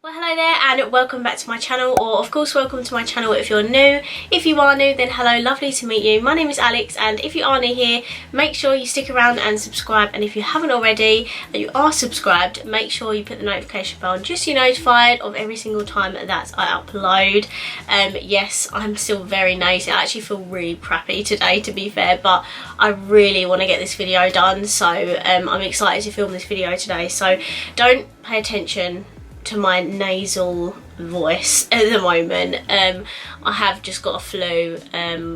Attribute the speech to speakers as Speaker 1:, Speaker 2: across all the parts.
Speaker 1: Well, hello there and welcome back to my channel, or of course welcome to my channel if you're new. If you are new, then hello, lovely to meet you. My name is Alex, and if you are new here, make sure you stick around and subscribe, and if you haven't already and you are subscribed, make sure you put the notification bell on just so you're notified of every single time that I upload. Yes, I'm still very nosy. I actually feel really crappy today, to be fair, but I really want to get this video done, so I'm excited to film this video today. So don't pay attention to my nasal voice at the moment. I have just got a flu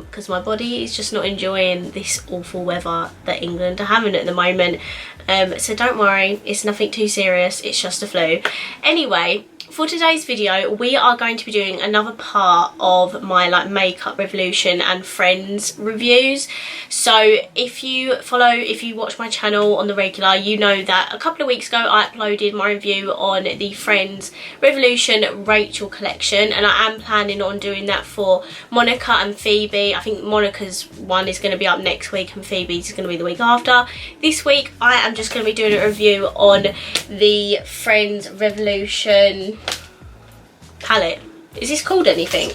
Speaker 1: because my body is just not enjoying this awful weather that England are having at the moment. So don't worry, it's nothing too serious, it's just a flu. Anyway, for today's video we are going to be doing another part of my makeup revolution and friends reviews. So if you watch my channel on the regular, you know that a couple of weeks ago I uploaded my review on the Friends Revolution Rachel collection, and I am planning on doing that for Monica and Phoebe. I think Monica's one is going to be up next week and Phoebe's is going to be the week after. This week I am just going to be doing a review on the Friends Revolution palette. Is this called anything?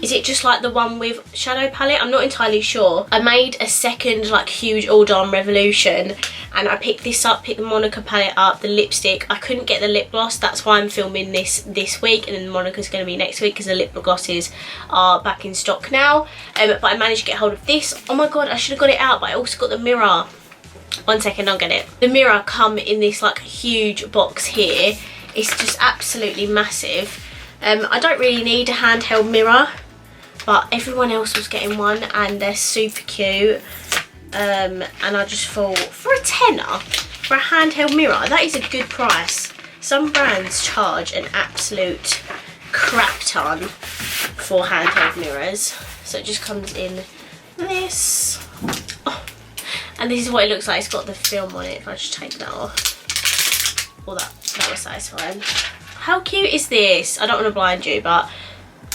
Speaker 1: Is it just like the one with shadow palette? I'm not entirely sure. I made a second huge order on Revolution, and I picked this up, picked the Monica palette up, the lipstick. I couldn't get the lip gloss, that's why I'm filming this week, and then Monica's going to be next week because the lip glosses are back in stock now. But I managed to get hold of this. Oh my god, I should have got it out, but I also got the mirror. One second, I'll get it. The mirror come in this huge box here. It's just absolutely massive. I don't really need a handheld mirror, but everyone else was getting one and they're super cute. And I just thought, for a tenner for a handheld mirror, that is a good price. Some brands charge an absolute crap ton for handheld mirrors. So it just comes in this. Oh. And this is what it looks like. It's got the film on it. If I just take that off. Well, that was satisfying. How cute is this? I don't want to blind you, but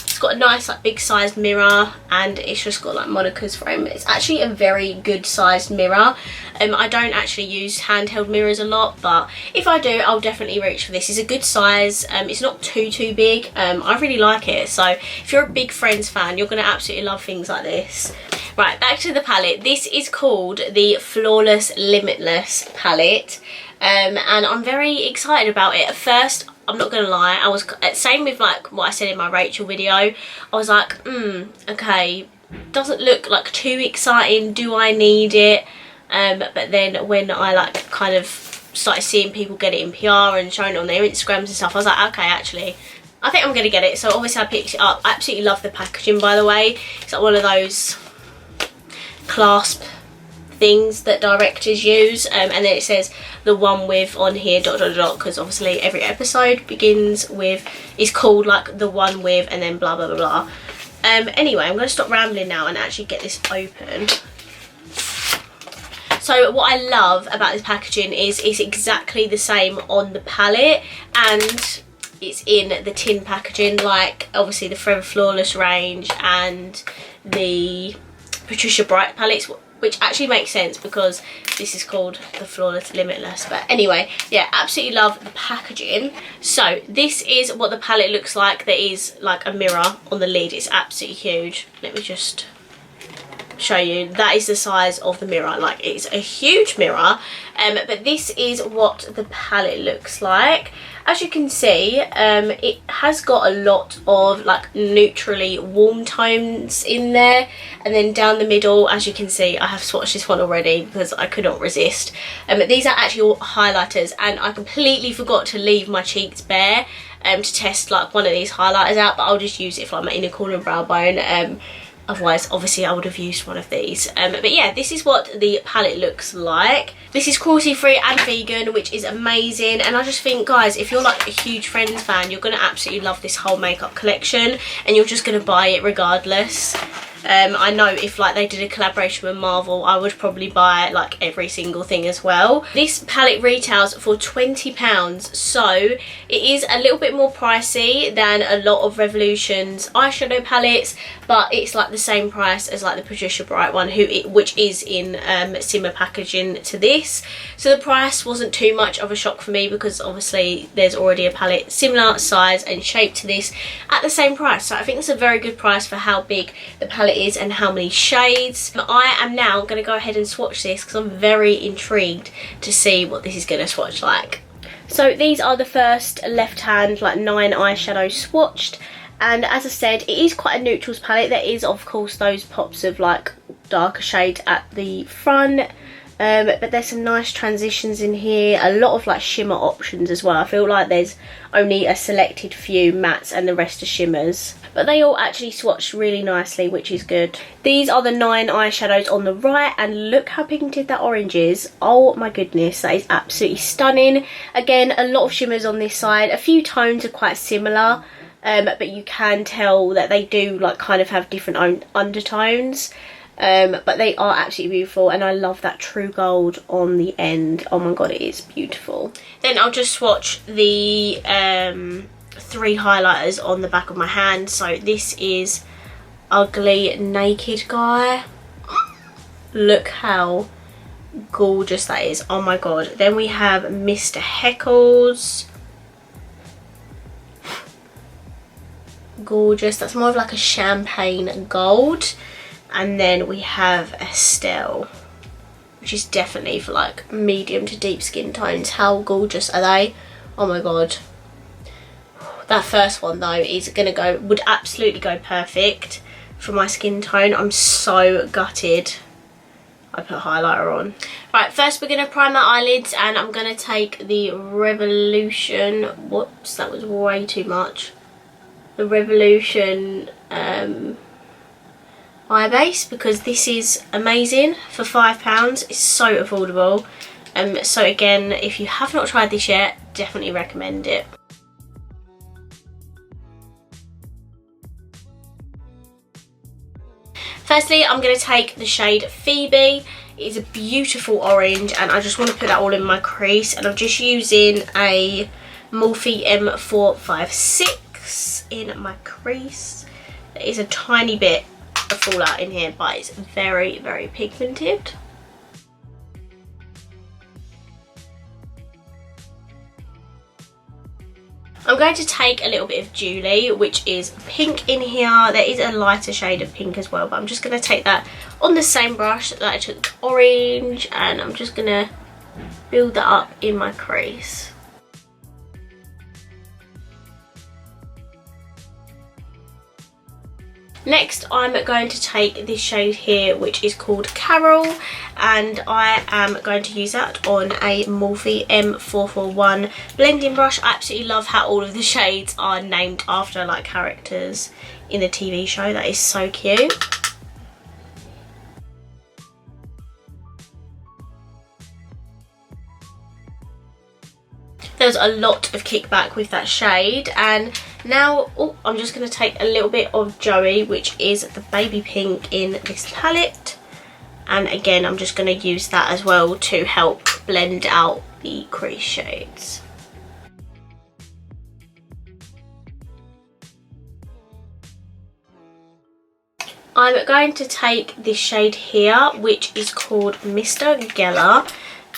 Speaker 1: it's got a nice big sized mirror, and it's just got Monica's frame. It's actually a very good sized mirror. I don't actually use handheld mirrors a lot, but if I do, I'll definitely reach for this. It's a good size. It's not too big. I really like it. So if you're a big Friends fan, you're going to absolutely love things like this. Right, back to the palette. This is called the Flawless Limitless palette, and I'm very excited about it. At first, I'm not gonna lie, I was same with what I said in my Rachel video. I was like, okay, doesn't look too exciting. Do I need it? But then when I kind of started seeing people get it in PR and showing it on their Instagrams and stuff, I was like, okay, actually, I think I'm gonna get it. So obviously I picked it up. I absolutely love the packaging, by the way. It's one of those clasp things that directors use, and then it says the one with on here ... because obviously every episode begins with, is called the one with, and then blah blah blah blah. Anyway, I'm going to stop rambling now and actually get this open. So what I love about this packaging is it's exactly the same on the palette, and it's in the tin packaging, obviously the Forever Flawless range and the Patricia Bright palettes, which actually makes sense because this is called the Flawless Limitless. But anyway, yeah, absolutely love the packaging. So this is what the palette looks like. There is a mirror on the lid. It's absolutely huge. Let me just show you. That is the size of the mirror. It's a huge mirror. But this is what the palette looks like. As you can see, it has got a lot of neutrally warm tones in there, and then down the middle, as you can see, I have swatched this one already because I could not resist. But these are actually all highlighters, and I completely forgot to leave my cheeks bare to test one of these highlighters out, but I'll just use it for my inner corner and brow bone. Otherwise, obviously, I would have used one of these. But yeah, this is what the palette looks like. This is cruelty-free and vegan, which is amazing. And I just think, guys, if you're a huge Friends fan, you're going to absolutely love this whole makeup collection, and you're just going to buy it regardless. I know if they did a collaboration with Marvel, I would probably buy every single thing as well. This palette retails for £20, so it is a little bit more pricey than a lot of Revolution's eyeshadow palettes, but it's like the same price as like the Patricia Bright one, which is in similar packaging to this. So the price wasn't too much of a shock for me, because obviously there's already a palette similar size and shape to this at the same price. So I think it's a very good price for how big the palette is and how many shades. I am now going to go ahead and swatch this, because I'm very intrigued to see what this is going to swatch like. So these are the first left hand like 9 eyeshadows swatched, and as I said, it is quite a neutrals palette. There is of course those pops of like darker shades at the front, but there's some nice transitions in here, a lot of like shimmer options as well. I feel like there's only a selected few mattes and the rest are shimmers, but they all actually swatched really nicely, which is good. These are the 9 eyeshadows on the right, and look how pigmented that orange is. Oh my goodness, that is absolutely stunning. Again, a lot of shimmers on this side. A few tones are quite similar, but you can tell that they do like kind of have different undertones. But they are absolutely beautiful, and I love that true gold on the end. Oh my god, it is beautiful. Then I'll just swatch the 3 highlighters on the back of my hand. So this is Ugly Naked Guy. Look how gorgeous that is. Oh my god. Then we have Mr. Heckles. Gorgeous. That's more of like a champagne gold. And then we have Estelle, which is definitely for like medium to deep skin tones. How gorgeous are they? Oh my god. That first one though is would absolutely go perfect for my skin tone. I'm so gutted I put highlighter on. Right, first we're going to prime my eyelids, and I'm going to take the Revolution, whoops, that was way too much. The Revolution eye base, because this is amazing for £5. It's so affordable. So again, if you have not tried this yet, definitely recommend it. Firstly, I'm going to take the shade Phoebe. It is a beautiful orange, and I just want to put that all in my crease, and I'm just using a Morphe M456 in my crease. There is a tiny bit of fallout in here, but it's very, very pigmented. I'm going to take a little bit of Julie, which is pink in here. There is a lighter shade of pink as well, but I'm just going to take that on the same brush that I took orange, and I'm just going to build that up in my crease. Next, I'm going to take this shade here, which is called Carol, and I am going to use that on a Morphe M441 blending brush. I absolutely love how all of the shades are named after like characters in the TV show. That is so cute. There's a lot of kickback with that shade, and now I'm just going to take a little bit of Joey, which is the baby pink in this palette, and again I'm just going to use that as well to help blend out the crease shades. I'm going to take this shade here, which is called Mr. Geller,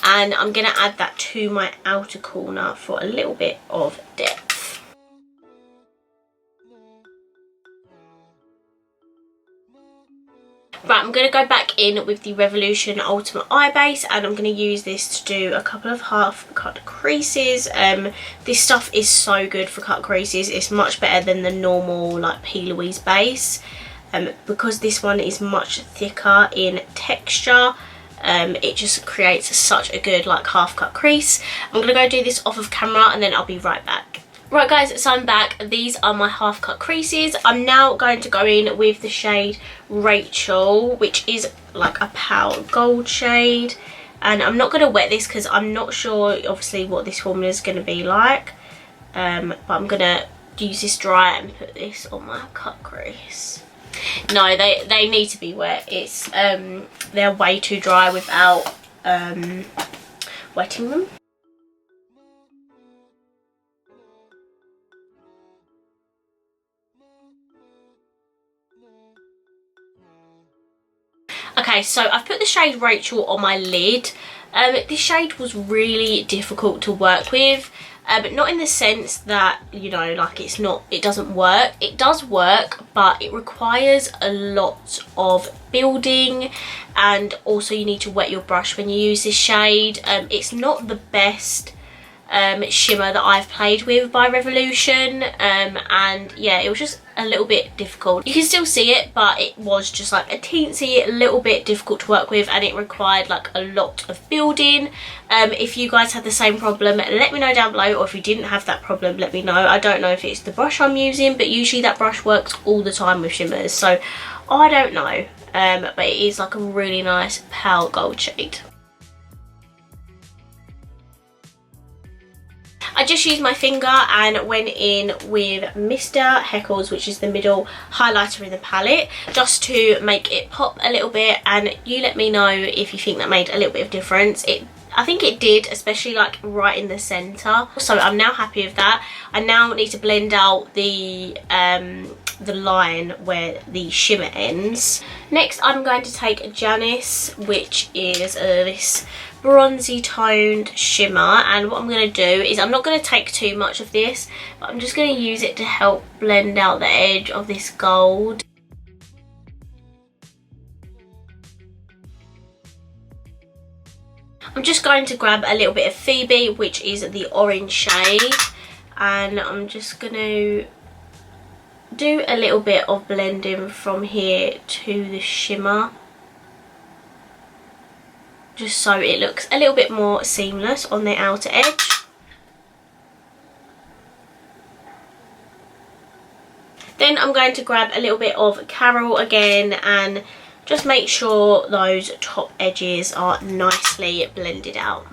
Speaker 1: and I'm going to add that to my outer corner for a little bit of depth. Right, I'm going to go back in with the Revolution Ultimate Eye Base, and I'm going to use this to do a couple of half cut creases. This stuff is so good for cut creases. It's much better than the normal like P. Louise base, because this one is much thicker in texture. It just creates such a good like half cut crease. I'm gonna go do this off of camera, and then I'll be right back. Right guys, so I'm back. These are my half cut creases. I'm now going to go in with the shade Rachel, which is like a pale gold shade, and I'm not going to wet this because I'm not sure obviously what this formula is going to be like, but I'm going to use this dry and put this on my cut crease. No, they need to be wet. It's they're way too dry without wetting them. Okay, so I've put the shade Rachel on my lid. This shade was really difficult to work with. Not in the sense that, you know, like it doesn't work. It does work, but it requires a lot of building, and also you need to wet your brush when you use this shade. It's not the best shimmer that I've played with by Revolution, and yeah, it was just a little bit difficult. You can still see it, but it was just like a teensy little bit difficult to work with, and it required like a lot of building. If you guys had the same problem, let me know down below, or if you didn't have that problem, let me know. I don't know if it's the brush I'm using, but usually that brush works all the time with shimmers, so I don't know. But it is like a really nice pale gold shade. I just used my finger and went in with Mr. Heckles, which is the middle highlighter in the palette, just to make it pop a little bit, and you let me know if you think that made a little bit of difference. I think it did, especially like right in the centre, so I'm now happy with that. I now need to blend out the line where the shimmer ends. Next I'm going to take Janice, which is this bronzy toned shimmer, and what I'm going to do is I'm not going to take too much of this, but I'm just going to use it to help blend out the edge of this gold. I'm just going to grab a little bit of Phoebe, which is the orange shade, and I'm just going to do a little bit of blending from here to the shimmer, just so it looks a little bit more seamless on the outer edge. Then I'm going to grab a little bit of Carol again and just make sure those top edges are nicely blended out.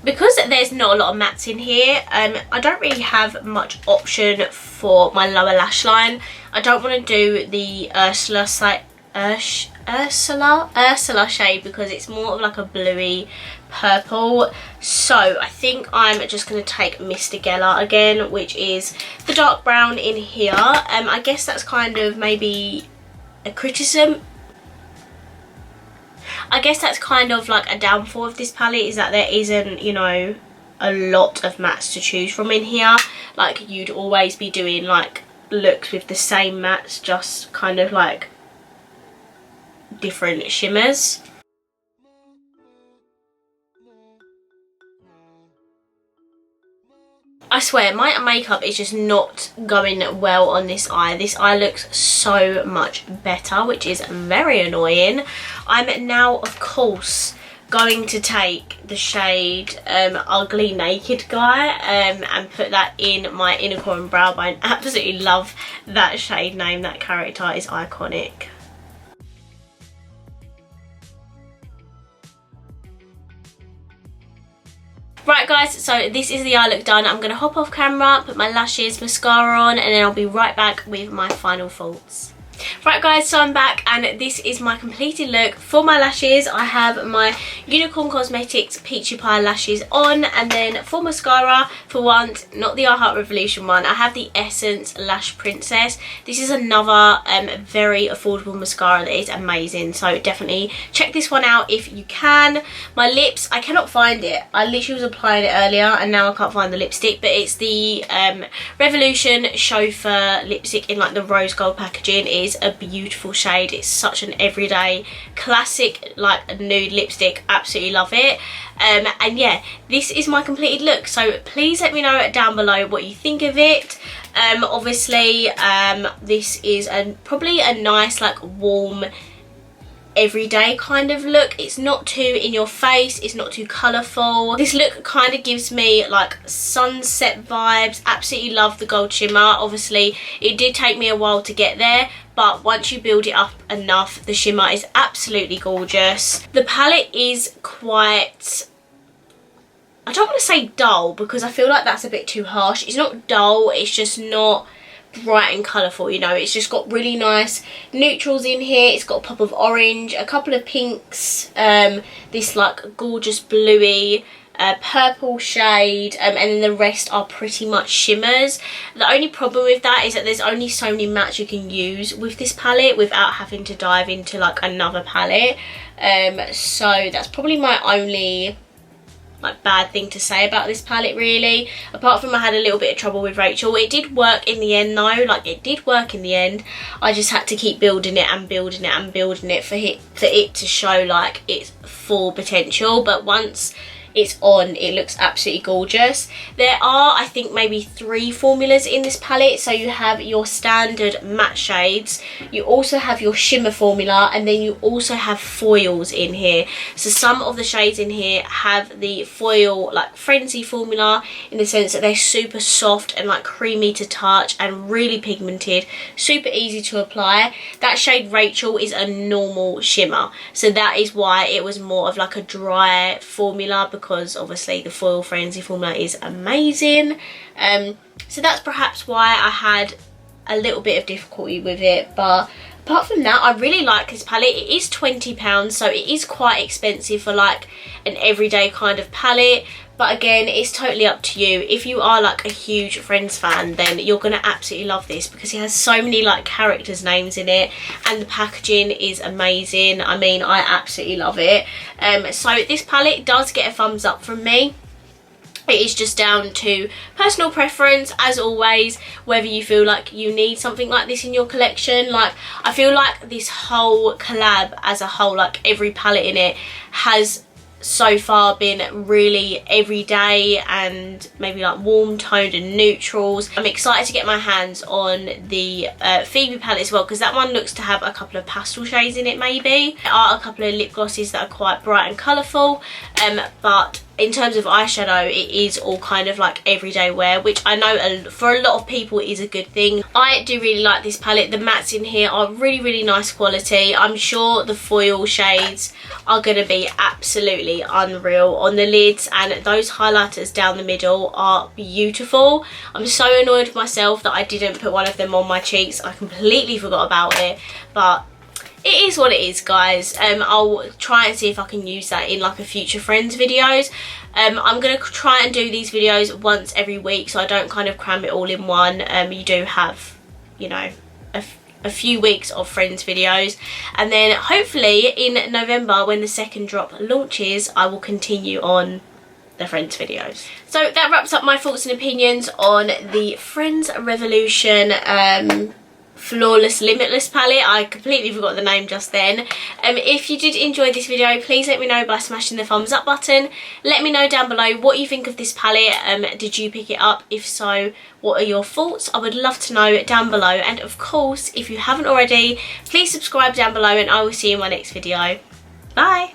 Speaker 1: Because there's not a lot of mattes in here, I don't really have much option for my lower lash line. I don't want to do the Ursula shade because it's more of like a bluey purple. So I think I'm just going to take Mr. Geller again, which is the dark brown in here. I guess that's kind of maybe a criticism. I guess that's kind of like a downfall of this palette, is that there isn't, you know, a lot of mattes to choose from in here. Like, you'd always be doing like looks with the same mattes, just kind of like different shimmers. I swear my makeup is just not going well on this eye. This eye looks so much better, which is very annoying. I'm now, of course, going to take the shade Ugly Naked Guy and put that in my inner core and brow bone. Absolutely love that shade name. That character is iconic. Right guys, so this is the eye look done. I'm going to hop off camera, put my lashes, mascara on, and then I'll be right back with my final thoughts. Right guys, so I'm back and this is my completed look for my lashes. I have my Unicorn Cosmetics Peachy Pie lashes on, and then for mascara, for once, not the I Heart Revolution one, I have the Essence Lash Princess. This is another very affordable mascara that is amazing, so definitely check this one out if you can. My lips, I cannot find it. I literally was applying it earlier and now I can't find the lipstick, but it's the Revolution Chauffeur lipstick in like the rose gold packaging. It is a beautiful shade. It's such an everyday classic like nude lipstick. Absolutely love it. And yeah, this is my completed look, so please let me know down below what you think of it. Obviously this is probably a nice like warm everyday kind of look. It's not too in your face, it's not too colourful. This look kind of gives me like sunset vibes. Absolutely love the gold shimmer. Obviously it did take me a while to get there, but once you build it up enough, the shimmer is absolutely gorgeous. The palette is quite, I don't want to say dull because I feel like that's a bit too harsh. It's not dull, it's just not bright and colourful, you know. It's just got really nice neutrals in here. It's got a pop of orange, a couple of pinks, this like gorgeous bluey purple shade, and then the rest are pretty much shimmers. The only problem with that is that there's only so many mattes you can use with this palette without having to dive into like another palette. So that's probably my only like bad thing to say about this palette, really. Apart from I had a little bit of trouble with Rachel. It did work in the end though, like it did work in the end. I just had to keep building it and building it and building it for it to show like its full potential. But once it's on, it looks absolutely gorgeous. There are, I think, maybe 3 formulas in this palette. So you have your standard matte shades, you also have your shimmer formula, and then you also have foils in here. So some of the shades in here have the foil like frenzy formula, in the sense that they're super soft and like creamy to touch and really pigmented, super easy to apply. That shade Rachel is a normal shimmer, so that is why it was more of like a dry formula, because obviously the foil frenzy formula is amazing. So that's perhaps why I had a little bit of difficulty with it. But apart from that, I really like this palette. It is £20, so it is quite expensive for like an everyday kind of palette. But again, it's totally up to you. If you are like a huge Friends fan, then you're gonna absolutely love this, because it has so many like characters' names in it, and the packaging is amazing. I mean, I absolutely love it. So this palette does get a thumbs up from me. It is just down to personal preference, as always, whether you feel like you need something like this in your collection. Like, I feel like this whole collab as a whole, like every palette in it, has so far been really everyday and maybe like warm toned and neutrals. I'm excited to get my hands on the Phoebe palette as well, because that one looks to have a couple of pastel shades in it maybe. There are a couple of lip glosses that are quite bright and colourful, but in terms of eyeshadow, it is all kind of like everyday wear, which I know for a lot of people is a good thing. I do really like this palette. The mattes in here are really, really nice quality. I'm sure the foil shades are going to be absolutely unreal on the lids, and those highlighters down the middle are beautiful. I'm so annoyed with myself that I didn't put one of them on my cheeks. I completely forgot about it, but it is what it is, guys. I'll try and see if I can use that in like a future Friends videos. I'm going to try and do these videos once every week, so I don't kind of cram it all in one. You do have, you know, a few weeks of Friends videos, and then hopefully in November, when the second drop launches, I will continue on the Friends videos. So that wraps up my thoughts and opinions on the Friends Revolution Flawless Limitless palette. I completely forgot the name just then. If you did enjoy this video, please let me know by smashing the thumbs up button. Let me know down below what you think of this palette. Did you pick it up? If so, what are your thoughts? I would love to know down below. And of course, if you haven't already, please subscribe down below, and I will see you in my next video. Bye!